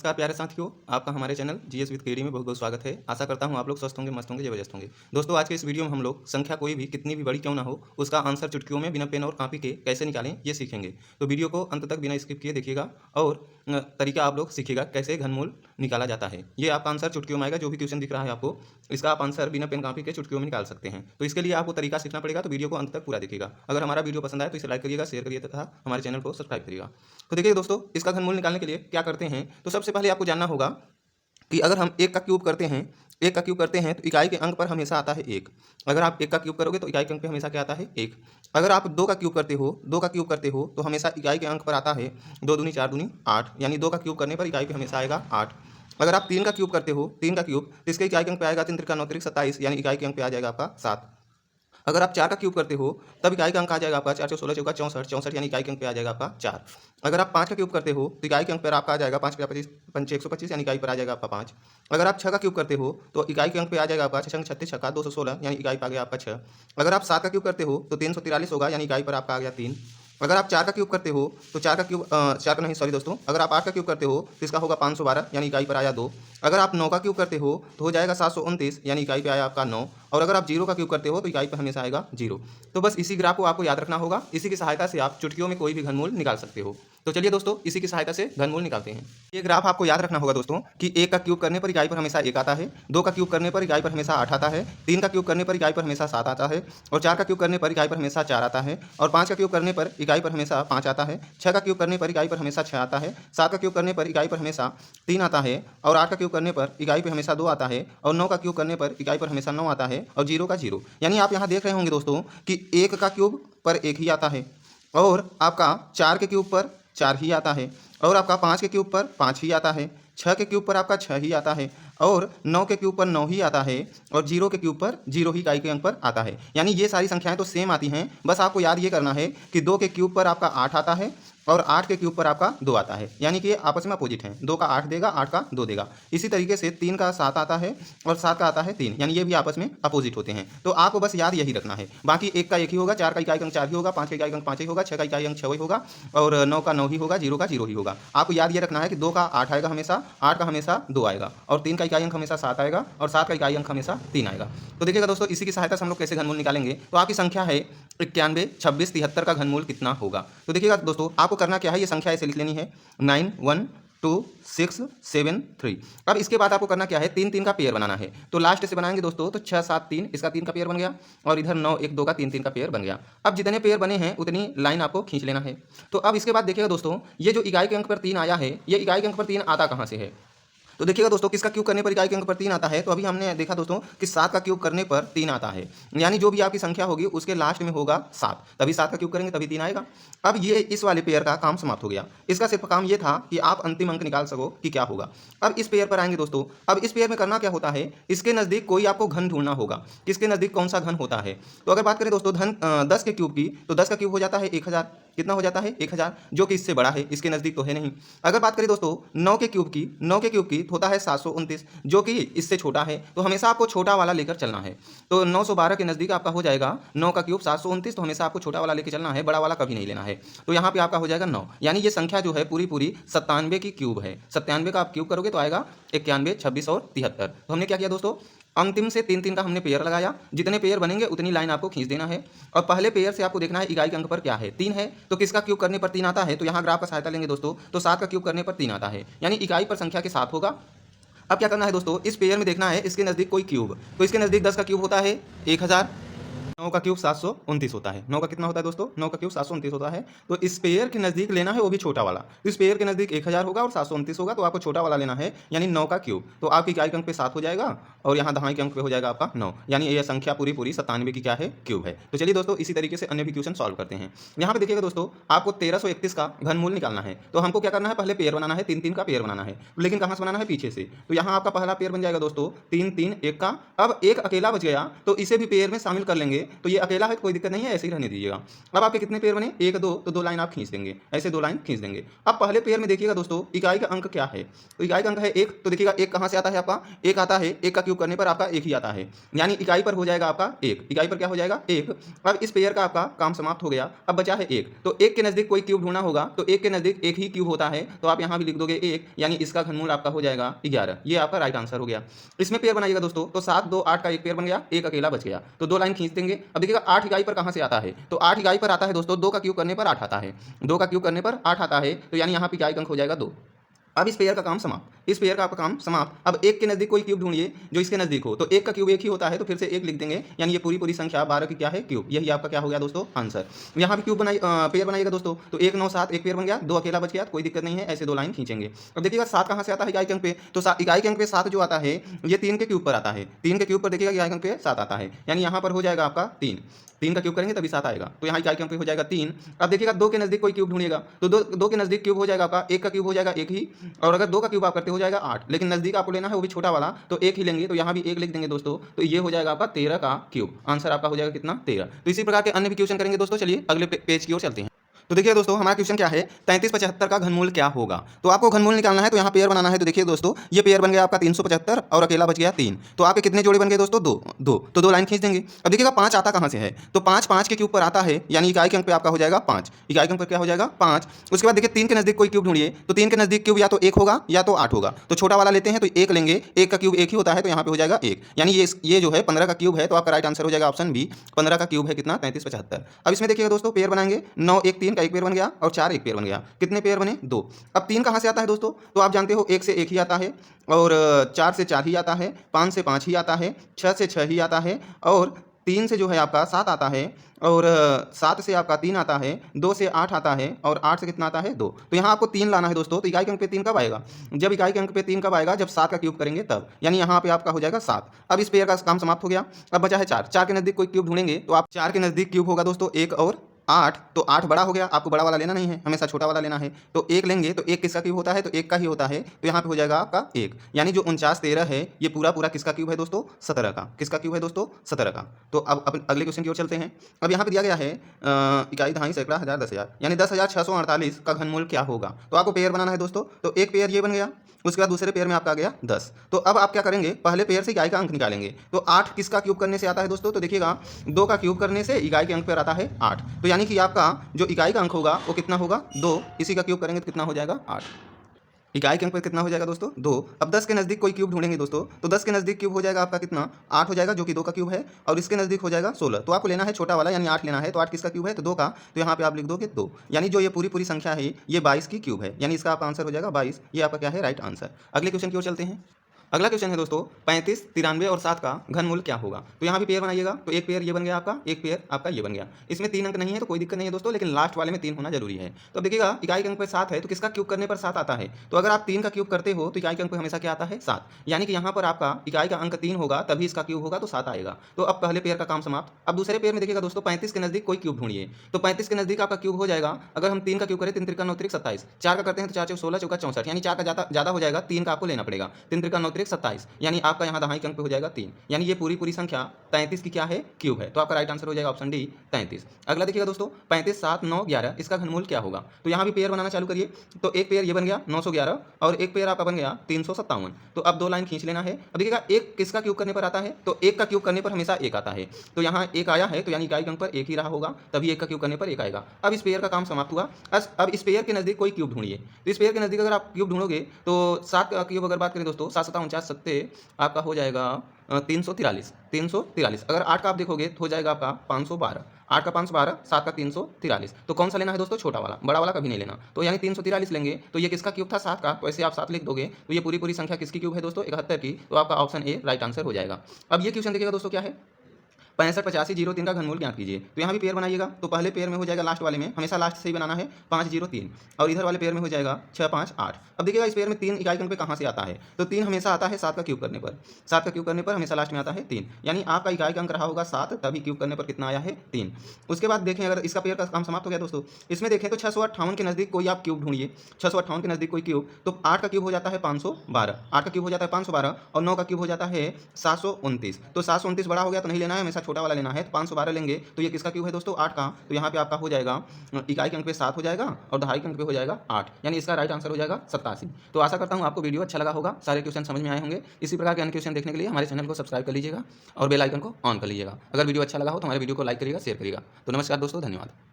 नमस्कार प्यारे साथियों, आपका हमारे चैनल जीएस विद केडी में बहुत बहुत स्वागत है। आशा करता हूं आप लोग स्वस्थ होंगे, मस्त होंगे, जबरदस्त होंगे। दोस्तों, आज के इस वीडियो में हम लोग संख्या कोई भी कितनी भी बड़ी क्यों ना हो, उसका आंसर चुटकियों में बिना पेन और कॉपी के कैसे निकालें ये सीखेंगे। तो वीडियो को अंत तक बिना स्किप किए देखिएगा और तरीका आप लोग सीखिएगा कैसे घनमूल निकाला जाता है। ये आपका आंसर चुटकियों में आएगा। जो भी क्वेश्चन दिख रहा है आपको, इसका आप आंसर बिना पेन कॉपी के चुटकियों में निकाल सकते हैं। तो इसके लिए आपको तरीका सीखना पड़ेगा। तो वीडियो को अंत तक पूरा देखिएगा। अगर हमारा वीडियो पसंद आए तो इसे लाइक करिएगा, शेयर करिए तथा हमारे चैनल को सब्सक्राइब करिएगा। तो देखिए दोस्तों, इसका घनमूल निकालने के लिए क्या करते हैं, तो सबसे पहले आपको जानना होगा कि अगर हम एक का क्यूब करते हैं, एक का क्यूब करते हैं तो इकाई के अंक पर हमेशा आता है एक। अगर आप एक का क्यूब करोगे तो इकाई के अंक पे हमेशा क्या आता है, एक। अगर आप दो का क्यूब करते हो, दो का क्यूब करते हो तो हमेशा इकाई के अंक पर आता है दो दूनी चार दूनी आठ, यानी दो का क्यूब करने पर इकाई पे हमेशा आएगा आठ। अगर आप तीन का क्यूब करते हो, तीन का क्यूब, तो इसके इकाई के अंक पे आएगा तीन त्रिका नौ त्रिक 27, यानी इकाई के अंक पे आ जाएगा आपका सात। अगर आप चार का क्यूब करते हो तब इकाई का अंक आ जाएगा आपका चार चौ सोलह चौका चौंसठ, चौंसठ यानी इकाई के अंक पे आ जाएगा आपका चार। अगर आप पाँच का क्यूब करते हो तो इकाई के अंक पर आपका आ जाएगा पाँच पचास पंच 125, यानी इकाई पर आ जाएगा आपका पाँच। अगर आप छः का क्यूब करते हो तो इकाई के अंक पे आ जाएगा आपका छः छत्तीस छक्का 216, यानी इकाई पर आ गया आपका छः। अगर आप सात का क्यूब करते हो तो 343 होगा, यानी इकाई पर आपका आ गया तीन। अगर आप चार का क्यूब करते हो तो चार का क्यूब चार का नहीं सॉरी दोस्तों, अगर आप आठ का क्यूब करते हो तो इसका होगा 512, यानी इकाई पर आया दो। अगर आप नौ का क्यूब करते हो तो हो जाएगा 729, यानी इकाई पे आया आपका नौ। और अगर आप जीरो का क्यूब करते हो तो इकाई पर हमेशा आएगा जीरो। तो बस इसी ग्राफ को आपको याद रखना होगा। इसी की सहायता से आप चुटकियों में कोई भी घनमूल निकाल सकते हो। तो चलिए दोस्तों, इसी की सहायता से घनमूल निकालते हैं। ये ग्राफ आपको याद रखना होगा दोस्तों कि एक का क्यूब करने पर इकाई पर हमेशा एक आता है, दो का क्यूब करने पर इकाई पर हमेशा आठ आता है, तीन का क्यूब करने पर इकाई पर हमेशा सात आता है, और चार का क्यूब करने पर इकाई पर हमेशा चार आता है, और पाँच का क्यूब करने पर इकाई पर हमेशा पाँच आता है, छः का क्यूब करने पर इकाई पर हमेशा छः आता है, सात का क्यूब करने पर इकाई पर हमेशा तीन आता है, और आठ का क्यूब करने पर इकाई पर हमेशा दो आता है, और नौ का क्यूब करने पर इकाई पर हमेशा नौ आता है, और जीरो का जीरो। यानी आप यहाँ देख रहे होंगे दोस्तों कि एक का क्यूब पर एक ही आता है, और आपका चार के क्यूब पर चार ही आता है, और आपका पाँच के क्यूब पर पाँच ही आता है, छः के क्यूब पर आपका छः ही आता है, और नौ के क्यूब पर नौ ही आता है, और जीरो के क्यूब पर जीरो ही इकाई के अंक पर आता है। यानी ये सारी संख्याएं तो सेम आती हैं, बस आपको याद ये करना है कि दो के क्यूब पर आपका आठ आता है और आठ के क्यूब पर आपका दो आता है, यानी कि ये आपस में अपोजिट हैं। दो का आठ देगा, आठ का दो देगा। इसी तरीके से तीन का सात आता है और सात का आता है तीन, यानी ये भी आपस में अपोजिट होते हैं। तो आपको बस याद यही रखना है। बाकी एक का एक ही होगा, चार का इकाई अंक चार ही होगा, पाँच का इकाई अंक पाँच ही होगा, छः का इकाई अंक छः ही होगा, और नौ का नौ ही होगा, जीरो का जीरो ही होगा। आपको याद ये रखना है कि दो का आठ आएगा हमेशा, आठ का हमेशा दो आएगा, और तीन का इकाई अंक हमेशा सात आएगा, और सात का इकाई अंक हमेशा तीन आएगा। तो देखिएगा दोस्तों, इसी की सहायता से हम लोग कैसे घनमूल निकालेंगे। तो आपकी संख्या है 91, 26, 73 का घनमूल कितना होगा। तो देखिएगा दोस्तों, आपको करना क्या है, ये संख्या ऐसे लिख लेनी है 9 1 2 6 7 3। अब इसके बाद आपको करना क्या है, तीन तीन का पेयर बनाना है। तो लास्ट से बनाएंगे दोस्तों, तो 6 7 3, इसका तीन का पेयर बन गया, और इधर 9 1 2 का तीन तीन का पेयर बन गया। अब जितने पेयर बने हैं उतनी लाइन आपको खींच लेना है। तो अब इसके बाद देखिएगा दोस्तों, ये जो इकाई के अंक पर तीन आया है, ये इकाई के अंक पर तीन आता कहाँ से है। तो देखिएगा दोस्तों, किसका क्यूब करने पर इकाई के अंक पर तीन आता है। तो अभी हमने देखा दोस्तों कि सात का क्यूब करने पर तीन आता है, यानी जो भी आपकी संख्या होगी उसके लास्ट में होगा सात, तभी सात का क्यूब करेंगे तभी तीन आएगा। अब ये इस वाले पेयर का काम समाप्त हो गया। इसका सिर्फ काम ये था कि आप अंतिम अंक निकाल सको कि क्या होगा। अब इस पेयर पर आएंगे दोस्तों। अब इस पेयर में करना क्या होता है, इसके नज़दीक कोई आपको घन ढूंढना होगा, किसके नज़दीक कौन सा घन होता है। तो अगर बात करें दोस्तों धन 10 के क्यूब की, तो 10 का क्यूब हो जाता है 1000। कितना हो जाता है 1000, जो कि इससे बड़ा है, इसके नज़दीक तो है नहीं। अगर बात करें दोस्तों 9 के क्यूब की, 9 के क्यूब की होता है 729, जो कि इससे छोटा है। तो हमेशा आपको छोटा वाला लेकर चलना है। तो 912 के नज़दीक आपका हो जाएगा 9 का क्यूब 729, तो हमेशा आपको छोटा वाला लेकर चलना है, बड़ा वाला कभी नहीं लेना है। तो यहाँ पे आपका हो जाएगा 9, यानी ये संख्या जो है पूरी पूरी 97 की क्यूब है। 97 का आप क्यूब करोगे तो आएगा 91, 26 और 73। तो हमने क्या किया दोस्तों, अंतिम से तीन तीन का हमने पेयर लगाया। जितने पेयर बनेंगे उतनी लाइन आपको खींच देना है, और पहले पेयर से आपको देखना है इकाई के अंक पर क्या है, तीन है। तो किसका क्यूब करने पर तीन आता है, तो यहाँ ग्राफ का सहायता लेंगे दोस्तों, तो सात का क्यूब करने पर तीन आता है, यानी इकाई पर संख्या के साथ होगा। अब क्या करना है दोस्तों, इस पेयर में देखना है इसके नज़दीक कोई क्यूब। तो इसके नज़दीक 10 का क्यूब होता है 1000, 9 का क्यूब 729 होता है। 9 का कितना होता है दोस्तों, 9 का क्यूब 729 होता है। तो इस पेयर के नज़दीक लेना है वो भी छोटा वाला। तो इस पेयर के नज़दीक 1000 होगा और 729 होगा, तो आपको छोटा वाला लेना है, यानी 9 का क्यूब। तो आपकी इकाई के अंक पे 7 हो जाएगा, और यहाँ दहाई के अंक पे हो जाएगा आपका 9, यानी यह संख्या पूरी पूरी 97 की क्या है, क्यूब है। तो चलिए दोस्तों, इसी तरीके से अन्य भी क्वेश्चन सॉल्व करते हैं। यहाँ पे देखिएगा दोस्तों, आपको 1331 का घनमूल निकालना है। तो हमको क्या करना है, पहले पेयर बनाना है, तीन तीन का पेयर बनाना है, लेकिन कहाँ से बनाना है, पीछे से। तो यहाँ आपका पहला पेयर बन जाएगा दोस्तों 3 3 1 का। अब एक अकेला बच गया, तो इसे भी पेयर में शामिल कर लेंगे, तो ये अकेला है तो कोई दिक्कत नहीं है, ऐसे ही रहने दीजिएगा। अब आपके कितने पेयर बने, 1 2, तो 2 लाइन आप खींच देंगे, ऐसे 2 लाइन खींच देंगे। अब पहले पेयर में देखिएगा दोस्तों इकाई का अंक क्या है, तो इकाई का अंक है 1, तो देखिएगा 1 कहाँ से आता है आपका, 1 आता है, 1 का क्यूब करने पर आपका 1 ही आता है, यानी इकाई पर हो जाएगा आपका 1, इकाई पर क्या हो जाएगा 1। अब इस पेयर का आपका काम समाप्त हो गया, अब बचा है 1, तो 1 के नज़दीक कोई क्यूब ढूंढना होगा, तो 1 के नज़दीक 1 ही क्यूब होता है, तो आप यहाँ भी लिख दोगे 1, यानी इसका घनमूल आपका हो जाएगा 11। ये आपका राइट आंसर हो गया। इसमें पेयर बनाइएगा दोस्तों, तो 7 2 8 का एक पेयर बन गया, एक अकेला बच गया, तो 2 लाइन खींच देंगे। अब देखिएगा 8 इकाई पर कहाँ से आता है, तो 8 इकाई पर आता है दोस्तों, 2 का क्यूब करने पर 8 आता है, 2 का क्यूब करने पर 8 आता है, तो यानी यहाँ पे इकाई का अंक हो जाएगा 2। अब इस पेयर का काम समाप्त, इस पेयर का आपका काम समाप्त। अब 1 के नज़दीक कोई क्यूब ढूंढिए जो इसके नज़दीक हो, तो 1 का क्यूब 1 ही होता है, तो फिर से 1 लिख देंगे, यानी ये पूरी संख्या 12 की क्या है क्यूब, यही आपका क्या हो गया दोस्तों आंसर। यहाँ भी क्यूब पेयर बनाइएगा दोस्तों, तो 1 9 7 एक पेयर बन गया, 2 अकेला बच गया, कोई दिक्कत नहीं है, ऐसे 2 लाइन खींचेंगे। अब देखिएगा 7 कहाँ से आता है इकाई के अंक पे, तो इकाई के अंक पे 7 जो आता है ये 3 के क्यूब पर आता है, 3 के क्यूब पर देखिएगा इकाई के अंक पे 7 आता है, यानी यहाँ पर हो जाएगा आपका 3 का क्यूब करेंगे तभी 7 आएगा, तो यहाँ इकाई के अंक पे हो जाएगा 3। अब देखिएगा 2 के नज़दीक कोई क्यूब ढूंढिएगा, तो 2 के नज़दीक क्यूब हो जाएगा आपका, 1 का क्यूब हो जाएगा 1 ही, और अगर 2 का क्यूब आप करते हो जाएगा 8, लेकिन नज़दीक आपको लेना है वो भी छोटा वाला, तो 1 ही लेंगे, तो यहाँ भी 1 लिख देंगे दोस्तों, तो ये हो जाएगा आपका 13 का क्यूब, आंसर आपका हो जाएगा कितना 13। तो इसी प्रकार के अन्य भी क्वेश्चन करेंगे दोस्तों, चलिए अगले पेज की ओर चलते हैं। तो देखिए दोस्तों हमारा क्वेश्चन क्या है, 33 75 का घनमूल क्या होगा। तो आपको घनमूल निकालना है, तो यहाँ पेयर बनाना है, तो देखिए दोस्तों ये पेयर बन गया आपका 375 और अकेला बच गया 3, तो आपके कितने जोड़े बन गए दोस्तों 2, तो 2 लाइन खींच देंगे। अब देखिएगा 5 आता कहाँ से है, तो 5 के क्यूब पर आता है, यानी इकाई के अंक पे आपका हो जाएगा 5, इकाई के अंक पर क्या हो जाएगा 5। उसके बाद देखिए 3 के नज़दीक कोई क्यूब ढूंढिए, तो 3 के नज़दीक क्यूब या तो 1 होगा या तो 8 होगा, तो छोटा वाला लेते हैं, तो 1 लेंगे, 1 का क्यूब 1 ही होता है, तो यहाँ पे हो जाएगा 1, यानी ये जो है 15 का क्यूब है, तो आपका राइट आंसर हो जाएगा ऑप्शन बी, 15 का क्यूब है कितना 33 75। अब इसमें देखिएगा दोस्तों पेयर बनाएंगे, 9 1 3 का एक पेयर बन गया, और 4 एक पेयर बन गया, कितने पेयर बने 2। अब 3 कहाँ से आता है दोस्तों, तो आप जानते हो 1 से 1 ही आता है, और 4 से 4 ही आता है, 5 से 5 ही आता है, 6 से 6 ही आता है, और 3 से जो है आपका 7 आता है, और 7 से आपका 3 आता है, 2 से 8 आता है, और 8 से कितना आता है 2। तो यहाँ आपको 3 लाना है दोस्तों, तो इकाई के अंक पे 3 कब आएगा, जब इकाई के अंक पे 3 कब आएगा, जब 7 का क्यूब करेंगे तब, यानी यहाँ पे आपका हो जाएगा 7। अब इस पेयर का काम समाप्त हो गया। अब बचा है 4 के नज़दीक कोई क्यूब ढूंढेंगे, तो आप 4 के नज़दीक क्यूब होगा दोस्तों 1 और 8, तो 8 बड़ा हो गया, आपको बड़ा वाला लेना नहीं है, हमेशा छोटा वाला लेना है, तो 1 लेंगे, तो 1 किसका क्यूब होता है, तो 1 का ही होता है, तो यहाँ पे हो जाएगा आपका 1, यानी जो 49 13 है ये पूरा किसका क्यूब है दोस्तों 17 का, किसका क्यूब है दोस्तों 17 का। तो अब अगले क्वेश्चन की ओर चलते हैं। अब यहाँ पे दिया गया है इकाई दहाई सैकड़ा हज़ार 10,000, यानी 10,648 का घनमूल क्या होगा। तो आपको पेयर बनाना है दोस्तों, तो एक पेयर ये बन गया, उसके बाद दूसरे पेयर में आपका आ गया 10। तो अब आप क्या करेंगे, पहले पेयर से इकाई का अंक निकालेंगे, तो 8 किसका क्यूब करने से आता है दोस्तों, तो देखिएगा 2 का क्यूब करने से इकाई के अंक पर आता है 8, तो यानी कि आपका जो इकाई का अंक होगा वो कितना होगा 2, इसी का क्यूब करेंगे तो कितना हो जाएगा 8, इकाई के अंक पर कितना हो जाएगा दोस्तों 2। अब 10 के नज़दीक कोई क्यूब ढूंढेंगे दोस्तों, तो 10 के नज़दीक क्यूब हो जाएगा आपका कितना 8 हो जाएगा, जो कि 2 का क्यूब है, और इसके नज़दीक हो जाएगा 16, तो आपको लेना है छोटा वाला, यानी 8 लेना है, तो 8 किसका क्यूब है, तो 2 का, तो यहाँ पे आप लिख दोगे 2, यानी जो ये पूरी संख्या है ये 22 की क्यूब है, यानी इसका आपका आंसर हो जाएगा 22, ये आपका क्या है राइट आंसर। अगले क्वेश्चन की ओर चलते हैं। अगला क्वेश्चन है दोस्तों 35 93 और 7 का घनमूल क्या होगा। तो यहाँ भी पेयर बनाइएगा, तो एक पेयर ये बन गया आपका, एक पेयर आपका ये बन गया, इसमें 3 अंक नहीं है तो कोई दिक्कत नहीं है दोस्तों, लेकिन लास्ट वाले में 3 होना जरूरी है। तो अब देखिएगा इकाई के अंक पर 7 है, तो किसका क्यूब करने पर 7 आता है, तो अगर आप 3 का क्यूब करते हो तो इकाई के अंक पर हमेशा क्या आता है 7, यानी कि यहाँ पर आपका इकाई का अंक 3 होगा तभी इसका क्यूब होगा तो 7 आएगा। तो अब पहले पेयर का काम समाप्त। अब दूसरे पेयर में देखिएगा दोस्तों 35 के नज़दीक कोई क्यूब ढूंढिए, तो 35 के नज़दीक आपका क्यूब हो जाएगा, अगर हम 3 का क्यूब करें 3 त्रिका 9 त्रिक 27, 4 का करते हैं तो 4 16 चौका 64, यानी 4 का ज़्यादा हो जाएगा, 3 का आपको लेना पड़ेगा, 3 त्रिका 9 त्रिक 27, यानी आपका यहाँ दहाई के अंक पे हो जाएगा 3, यानी ये पूरी संख्या 33 की क्या है क्यूब है, तो आपका राइट आंसर हो जाएगा ऑप्शन डी 33। अगला देखिएगा दोस्तों 35 7 9 11 इसका घनमूल क्या होगा। तो यहाँ भी पेयर बनाना चालू करिए, तो एक पेयर ये बन गया 911 और एक पेयर आपका बन गया 357, तो अब 2 लाइन खींच लेना है। अब देखिएगा एक किसका क्यूब करने पर आता है, तो एक का क्यूब करने पर हमेशा एक आता है, तो यहाँ एक आया है, तो यानी इकाई के अंक पर एक ही रहा होगा, तभी एक का क्यूब करने पर एक आएगा। अब इस पेयर का काम समाप्त हुआ। अब इस पेयर के नज़दीक कोई क्यूब ढूंढिए, तो इस पेयर के नज़दीक अगर आप क्यूब ढूंढोगे तो 7 का क्यूब अगर बात करें दोस्तों 7 7 49 सत्ते आपका हो जाएगा 343। अगर 8 का आप देखोगे तो हो जाएगा आपका 512, 8 का 512, 7 का 343, तो कौन सा लेना है दोस्तों छोटा वाला, बड़ा वाला कभी नहीं लेना, तो यानी 343 लेंगे, तो ये किसका क्यूब था 7 का, तो ऐसे आप 7 लिख दोगे, तो ये पूरी संख्या किसकी क्यूब है दोस्तों 71 की, तो आपका ऑप्शन ए राइट आंसर हो जाएगा। अब ये क्वेश्चन देखिएगा दोस्तों क्या है 65 85 03 का घनमूल ज्ञात कीजिए। तो यहाँ भी पेयर बनाइएगा, तो पहले पेयर में हो जाएगा लास्ट वाले में हमेशा लास्ट से ही बनाना है 503, और इधर वाले पेयर में हो जाएगा 6 5 8। अब देखिएगा इस पेयर में 3 इकाई के अंक पे कहाँ से आता है, तो 3 हमेशा आता है 7 का क्यूब करने पर, 7 का क्यूब करने पर हमेशा लास्ट में आता है 3, यानी आपका इकाई का अंक रहा होगा 7, तभी क्यूब करने पर कितना आया है 3। उसके बाद देखें अगर इसका पेयर का काम समाप्त हो गया दोस्तों, इसमें देखें तो 658 के नज़दीक कोई आप क्यूब ढूंढिए, 658 के नज़दीक कोई क्यूब, तो 8 का क्यूब हो जाता है 512, 8 का क्यूब हो जाता है 512, और 9 का क्यूब हो जाता है 729, तो 729 बड़ा हो गया तो नहीं लेना है, हमेशा छोटा वाला लेना है तो 512 लेंगे तो ये किसका क्यूब है दोस्तों, 8 का। तो यहाँ पे आपका हो जाएगा इकाई के अंक पे 7 हो जाएगा और दहाई के अंक पे हो जाएगा 8, यानी इसका राइट आंसर हो जाएगा 87। तो आशा करता हूँ आपको वीडियो अच्छा लगा होगा, सारे क्वेश्चन समझ में आए होंगे। इसी प्रकार के अन्य क्वेश्चन देखने के लिए हमारे चैनल को सब्सक्राइब कर लीजिएगा और बेल आइकन को ऑन कर लीजिएगा। अगर वीडियो अच्छा लगा हो तो हमारे वीडियो को लाइक करिएगा, शेयर करिएगा। तो नमस्कार दोस्तों, धन्यवाद।